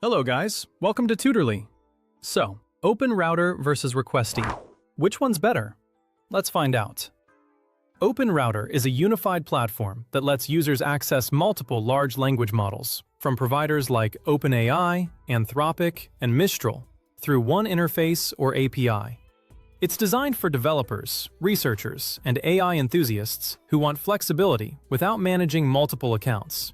Hello guys, welcome to Tutorly. So, Openrouter versus Requesty. Which one's better? Let's find out. Openrouter is a unified platform that lets users access multiple large language models from providers like OpenAI, Anthropic, and Mistral through one interface or API. It's designed for developers, researchers, and AI enthusiasts who want flexibility without managing multiple accounts.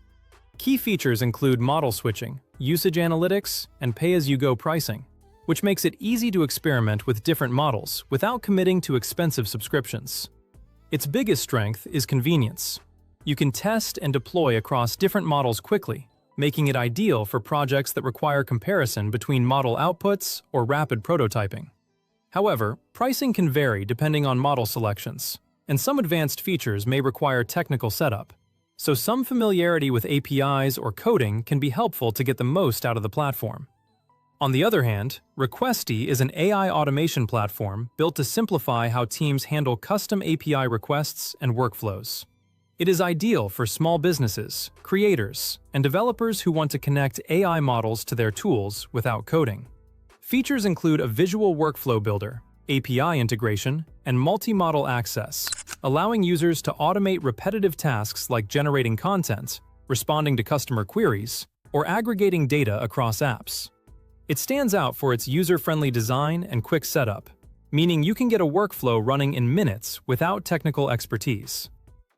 Key features include model switching, usage analytics, and pay-as-you-go pricing, which makes it easy to experiment with different models without committing to expensive subscriptions. Its biggest strength is convenience. You can test and deploy across different models quickly, making it ideal for projects that require comparison between model outputs or rapid prototyping. However, pricing can vary depending on model selections, and some advanced features may require technical setup. So some familiarity with APIs or coding can be helpful to get the most out of the platform. On the other hand, Requesty is an AI automation platform built to simplify how teams handle custom API requests and workflows. It is ideal for small businesses, creators, and developers who want to connect AI models to their tools without coding. Features include a visual workflow builder, API integration, and multi-model access, allowing users to automate repetitive tasks like generating content, responding to customer queries, or aggregating data across apps. It stands out for its user-friendly design and quick setup, meaning you can get a workflow running in minutes without technical expertise.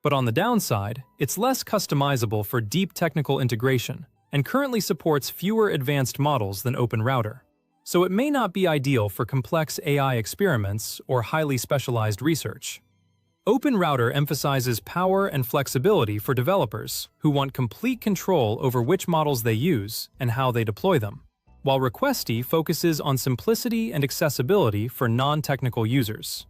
But on the downside, it's less customizable for deep technical integration and currently supports fewer advanced models than Openrouter. So it may not be ideal for complex AI experiments or highly specialized research. Openrouter emphasizes power and flexibility for developers who want complete control over which models they use and how they deploy them, while Requesty focuses on simplicity and accessibility for non-technical users.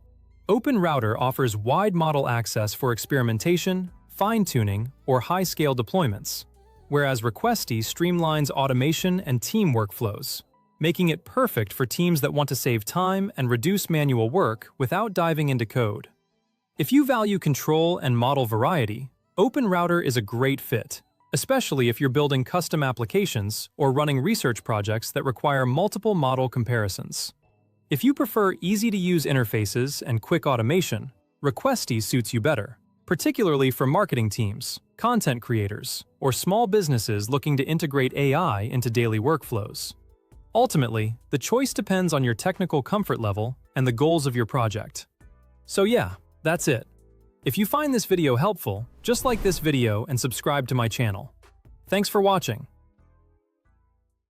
Openrouter offers wide model access for experimentation, fine-tuning, or high-scale deployments, whereas Requesty streamlines automation and team workflows, making it perfect for teams that want to save time and reduce manual work without diving into code. If you value control and model variety, Openrouter is a great fit, especially if you're building custom applications or running research projects that require multiple model comparisons. If you prefer easy-to-use interfaces and quick automation, Requesty suits you better, particularly for marketing teams, content creators, or small businesses looking to integrate AI into daily workflows. Ultimately, the choice depends on your technical comfort level and the goals of your project. So yeah, that's it. If you find this video helpful, just like this video and subscribe to my channel. Thanks for watching.